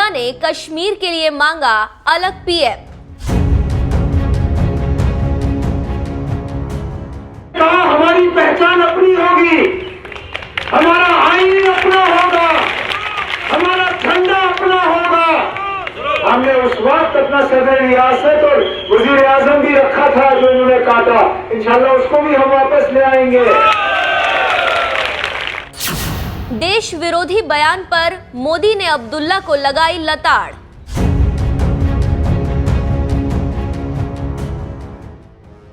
अब्दुल्ला ने कश्मीर के लिए मांगा अलग पीएम। कहा हमारी पहचान अपनी होगी, हमारा आईन अपना होगा, हमारा झंडा अपना होगा। हमने उस वक्त अपना सदर रियासत और वजीर आजम भी रखा था जो उन्होंने काटा, इंशाल्लाह उसको भी हम वापस ले आएंगे। देश विरोधी बयान पर मोदी ने अब्दुल्ला को लगाई लताड़।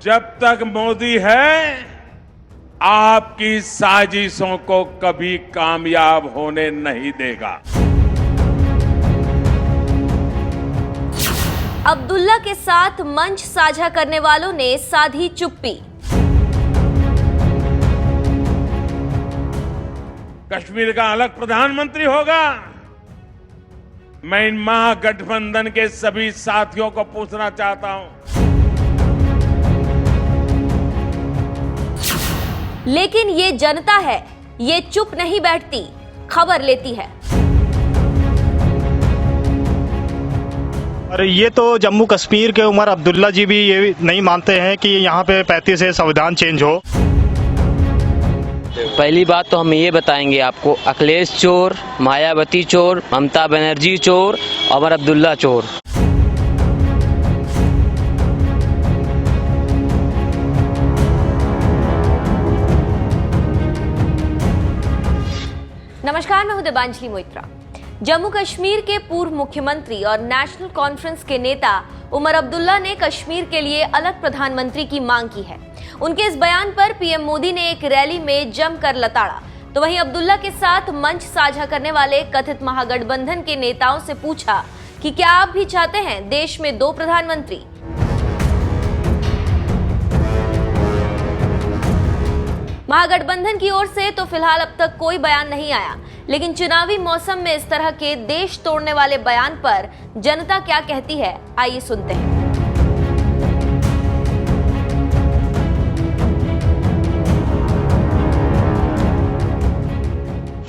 जब तक मोदी है आपकी साजिशों को कभी कामयाब होने नहीं देगा। अब्दुल्ला के साथ मंच साझा करने वालों ने साधी चुप्पी। कश्मीर का अलग प्रधानमंत्री होगा। मैं इन महागठबंधन के सभी साथियों को पूछना चाहता हूं, लेकिन ये जनता है, ये चुप नहीं बैठती, खबर लेती है। और ये तो जम्मू कश्मीर के उमर अब्दुल्ला जी भी ये नहीं मानते हैं कि यहाँ पे 35 से संविधान चेंज हो। पहली बात तो हम ये बताएंगे आपको, अखिलेश चोर, मायावती चोर, ममता बनर्जी चोर, उमर अब्दुल्ला चोर। नमस्कार, मैं हूं देबांजलि मोइत्रा। जम्मू कश्मीर के पूर्व मुख्यमंत्री और नेशनल कॉन्फ्रेंस के नेता उमर अब्दुल्ला ने कश्मीर के लिए अलग प्रधानमंत्री की मांग की है। उनके इस बयान पर पीएम मोदी ने एक रैली में जमकर लताड़ा। तो वहीं अब्दुल्ला के साथ मंच साझा करने वाले कथित महागठबंधन के नेताओं से पूछा कि क्या आप भी चाहते हैं देश में 2 प्रधानमंत्री। महागठबंधन की ओर से तो फिलहाल अब तक कोई बयान नहीं आया, लेकिन चुनावी मौसम में इस तरह के देश तोड़ने वाले बयान पर जनता क्या कहती है, आइए सुनते हैं।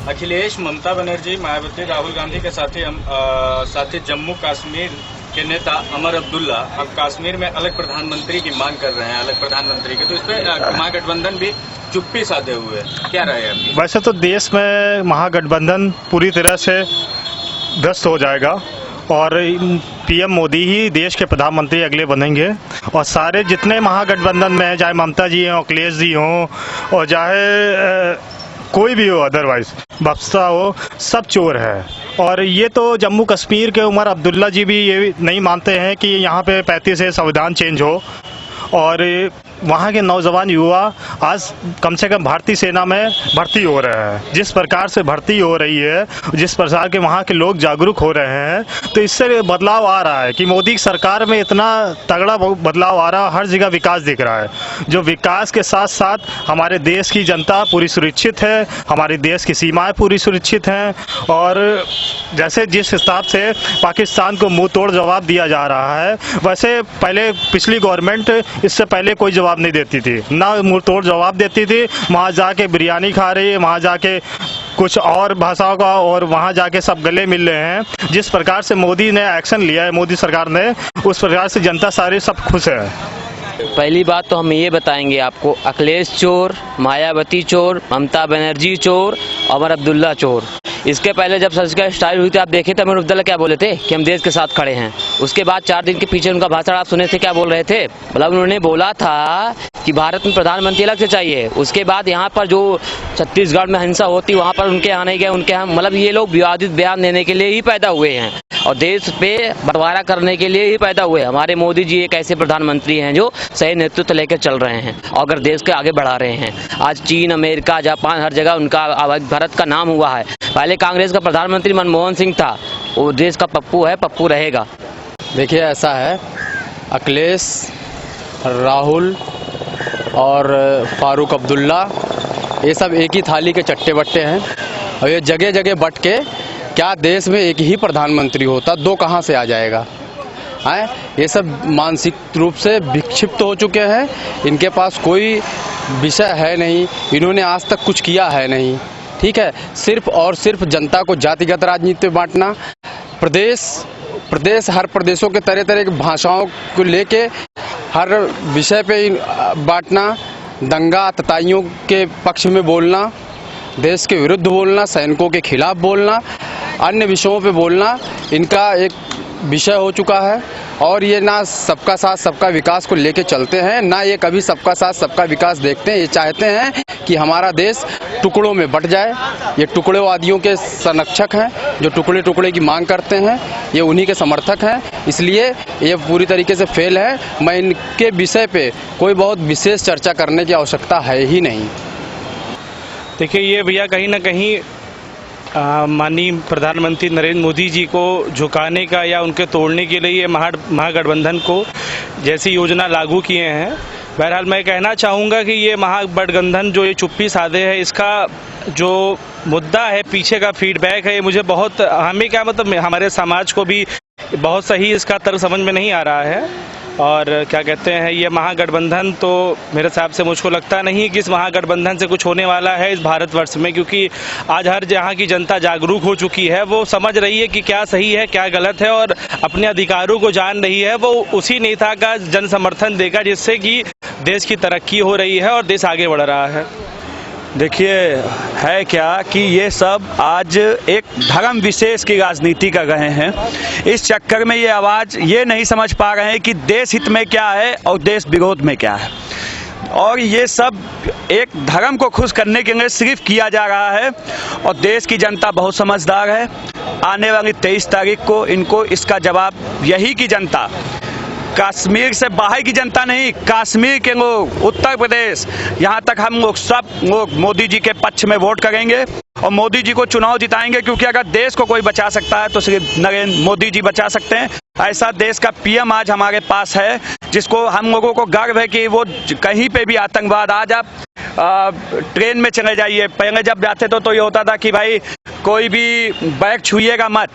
अखिलेश, ममता बनर्जी, मायावती, राहुल गांधी के साथी जम्मू कश्मीर के नेता उमर अब्दुल्ला अब कश्मीर में अलग प्रधानमंत्री की मांग कर रहे हैं, अलग प्रधानमंत्री की। तो इस पे महागठबंधन भी चुप्पी साधे हुए, क्या राय है आपकी? वैसे तो देश में महागठबंधन पूरी तरह से ध्वस्त हो जाएगा और पीएम मोदी ही देश के प्रधानमंत्री अगले बनेंगे। और सारे जितने महागठबंधन में, चाहे ममता जी हों, अखिलेश जी हों और चाहे कोई भी हो, अदरवाइज बसपा हो, सब चोर है। और ये तो जम्मू कश्मीर के उमर अब्दुल्ला जी भी ये नहीं मानते हैं कि यहाँ पे 35 से संविधान चेंज हो। और वहाँ के नौजवान युवा आज कम से कम भारतीय सेना में भर्ती हो रहे हैं। जिस प्रकार से भर्ती हो रही है, जिस प्रकार के वहाँ के लोग जागरूक हो रहे हैं, तो इससे बदलाव आ रहा है कि मोदी की सरकार में इतना तगड़ा बदलाव आ रहा है। हर जगह विकास दिख रहा है, जो विकास के साथ साथ हमारे देश की जनता पूरी सुरक्षित है, हमारे देश की सीमाएँ पूरी सुरक्षित हैं। और जैसे जिस हिसाब से पाकिस्तान को मुँह तोड़ जवाब दिया जा रहा है, वैसे पहले पिछली गवर्नमेंट इससे पहले कोई जवाब नहीं देती थी, ना मुंह तोड़ जवाब देती थी। वहाँ जाके बिरयानी खा रही है, वहाँ जाके कुछ और भाषाओं का, और वहाँ जाके सब गले मिल रहे हैं। जिस प्रकार से मोदी ने एक्शन लिया है, मोदी सरकार ने, उस प्रकार से जनता सारी सब खुश है। पहली बात तो हम ये बताएंगे आपको, अखिलेश चोर, मायावती चोर, ममता बनर्जी चोर, उमर अब्दुल्ला चोर। इसके पहले जब सर्जिकल स्ट्राइक हुई थी, आप देखे थे उमर अब्दुल्ला क्या बोले थे कि हम देश के साथ खड़े हैं। उसके बाद 4 दिन के पीछे उनका भाषण आप सुने थे, क्या बोल रहे थे? मतलब उन्होंने बोला था कि भारत में प्रधानमंत्री अलग से चाहिए। उसके बाद यहाँ पर जो छत्तीसगढ़ में हिंसा होती, वहाँ पर उनके यहाँ नहीं गए, उनके यहाँ, मतलब ये लोग विवादित बयान देने के लिए ही पैदा हुए हैं और देश पे बंटवारा करने के लिए ही पैदा हुए। हमारे मोदी जी एक ऐसे प्रधानमंत्री हैं जो सही नेतृत्व लेकर चल रहे हैं और अगर देश के आगे बढ़ा रहे हैं। आज चीन, अमेरिका, जापान, हर जगह उनका भारत का नाम हुआ है। पहले कांग्रेस का प्रधानमंत्री मनमोहन सिंह था, वो देश का पप्पू है, पप्पू रहेगा। देखिए ऐसा है, अखिलेश, राहुल और फारूक अब्दुल्ला ये सब एक ही थाली के चट्टे बट्टे हैं और ये जगह जगह बट के क्या देश में एक ही प्रधानमंत्री होता, 2 कहाँ से आ जाएगा? हैं, ये सब मानसिक रूप से विक्षिप्त हो चुके हैं। इनके पास कोई विषय है नहीं, इन्होंने आज तक कुछ किया है नहीं। ठीक है, सिर्फ और सिर्फ जनता को जातिगत राजनीति में बांटना, प्रदेश हर प्रदेशों के तरह तरह की भाषाओं को लेके हर विषय पे बांटना, दंगा तताइयों के पक्ष में बोलना, देश के विरुद्ध बोलना, सैनिकों के खिलाफ बोलना, अन्य विषयों पे बोलना, इनका एक विषय हो चुका है। और ये ना सबका साथ सबका विकास को लेके चलते हैं, ना ये कभी सबका साथ सबका विकास देखते हैं। ये चाहते हैं कि हमारा देश टुकड़ों में बंट जाए। ये टुकड़ेवादियों के संरक्षक हैं, जो टुकड़े टुकड़े की मांग करते हैं, ये उन्हीं के समर्थक हैं। इसलिए ये पूरी तरीके से फेल है। मैं इनके विषय पे कोई बहुत विशेष चर्चा करने की आवश्यकता है ही नहीं। देखिए, ये भैया कहीं ना कहीं माननीय प्रधानमंत्री नरेंद्र मोदी जी को झुकाने का या उनके तोड़ने के लिए ये महागठबंधन को जैसी योजना लागू किए हैं। बहरहाल मैं कहना चाहूँगा कि ये महागठबंधन जो ये चुप्पी साधे है, इसका जो मुद्दा है, पीछे का फीडबैक है, ये मुझे बहुत, हमें क्या मतलब हमारे समाज को भी बहुत सही इसका तर्क समझ में नहीं आ रहा है। और क्या कहते हैं, ये महागठबंधन तो मेरे हिसाब से मुझको लगता नहीं कि इस महागठबंधन से कुछ होने वाला है इस भारतवर्ष में, क्योंकि आज हर जहाँ की जनता जागरूक हो चुकी है। वो समझ रही है कि क्या सही है क्या गलत है और अपने अधिकारों को जान रही है। वो उसी नेता का जन समर्थन देगा जिससे कि देश की तरक्की हो रही है और देश आगे बढ़ रहा है। देखिए, है क्या कि ये सब आज एक धर्म विशेष की राजनीति कर रहे हैं। इस चक्कर में ये आवाज़ ये नहीं समझ पा रहे हैं कि देश हित में क्या है और देश विरोध में क्या है। और ये सब एक धर्म को खुश करने के लिए सिर्फ किया जा रहा है। और देश की जनता बहुत समझदार है। आने वाली 23 तारीख को इनको इसका जवाब, यही की जनता, कश्मीर से बाहर की जनता नहीं, कश्मीर के लोग, उत्तर प्रदेश, यहाँ तक हम लोग सब लोग मोदी जी के पक्ष में वोट करेंगे और मोदी जी को चुनाव जिताएंगे। क्योंकि अगर देश को कोई बचा सकता है तो सिर्फ नरेंद्र मोदी जी बचा सकते हैं। ऐसा देश का पीएम आज हमारे पास है जिसको हम लोगों को गर्व है कि वो कहीं पे भी आतंकवाद, आज आप ट्रेन में चले जाइए, पहले जब जाते तो ये होता था कि भाई कोई भी बैग छुइएगा मत,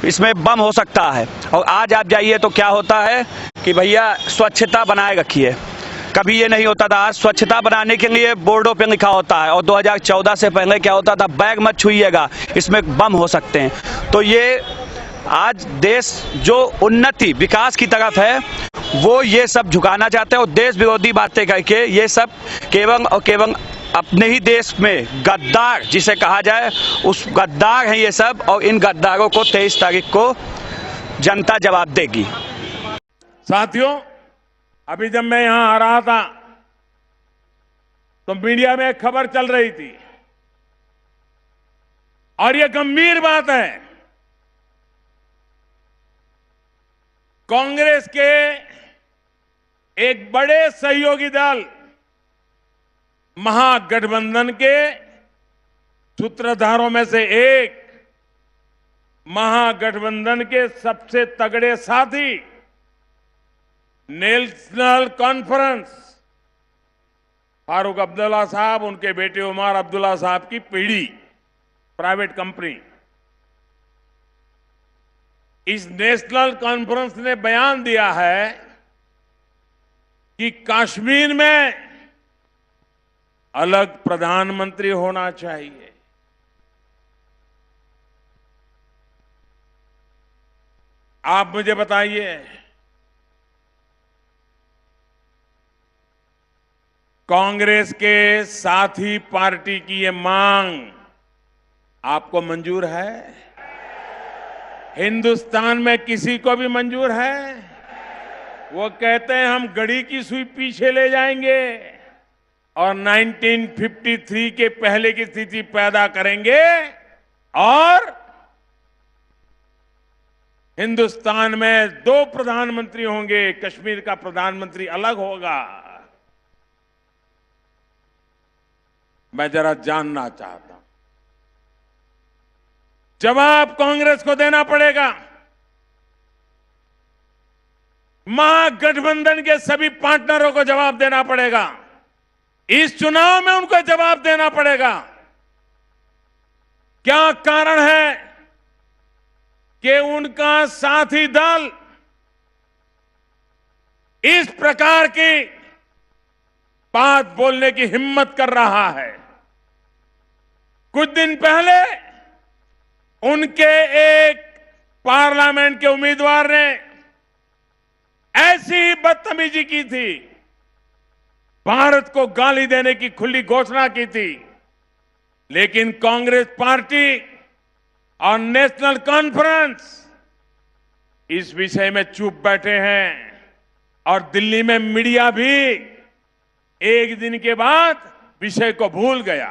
इसमें बम हो सकता है। और आज आप जाइए तो क्या होता है कि भैया स्वच्छता बनाए रखिए। कभी ये नहीं होता था। आज स्वच्छता बनाने के लिए बोर्डों पे लिखा होता है। और 2014 से पहले क्या होता था, बैग मत छुइएगा, इसमें बम हो सकते हैं। तो ये आज देश जो उन्नति विकास की तरफ है वो ये सब झुकाना चाहते हैं। और देश विरोधी बातें करके ये सब केवल और केवल अपने ही देश में गद्दार जिसे कहा जाए, उस गद्दार हैं ये सब। और इन गद्दारों को 23 तारीख को जनता जवाब देगी। साथियों, अभी जब मैं यहां आ रहा था तो मीडिया में एक खबर चल रही थी और यह गंभीर बात है। कांग्रेस के एक बड़े सहयोगी दल महागठबंधन के सूत्रधारों में से एक, महागठबंधन के सबसे तगड़े साथी नेशनल कॉन्फ्रेंस फारूक अब्दुल्ला साहब, उनके बेटे उमर अब्दुल्ला साहब की पीढ़ी प्राइवेट कंपनी, इस नेशनल कॉन्फ्रेंस ने बयान दिया है कि कश्मीर में अलग प्रधानमंत्री होना चाहिए। आप मुझे बताइए, कांग्रेस के साथी पार्टी की ये मांग आपको मंजूर है? हिंदुस्तान में किसी को भी मंजूर है? वो कहते हैं हम घड़ी की सुई पीछे ले जाएंगे और 1953 के पहले की स्थिति पैदा करेंगे और हिंदुस्तान में 2 प्रधानमंत्री होंगे, कश्मीर का प्रधानमंत्री अलग होगा। मैं जरा जानना चाहता हूं, जवाब कांग्रेस को देना पड़ेगा। महागठबंधन के सभी पार्टनरों को जवाब देना पड़ेगा। इस चुनाव में उनको जवाब देना पड़ेगा। क्या कारण है कि उनका साथी दल इस प्रकार की बात बोलने की हिम्मत कर रहा है? कुछ दिन पहले उनके एक पार्लियामेंट के उम्मीदवार ने ऐसी बदतमीजी की थी, भारत को गाली देने की खुली घोषणा की थी, लेकिन कांग्रेस पार्टी और नेशनल कॉन्फ्रेंस इस विषय में चुप बैठे हैं और दिल्ली में मीडिया भी एक दिन के बाद विषय को भूल गया।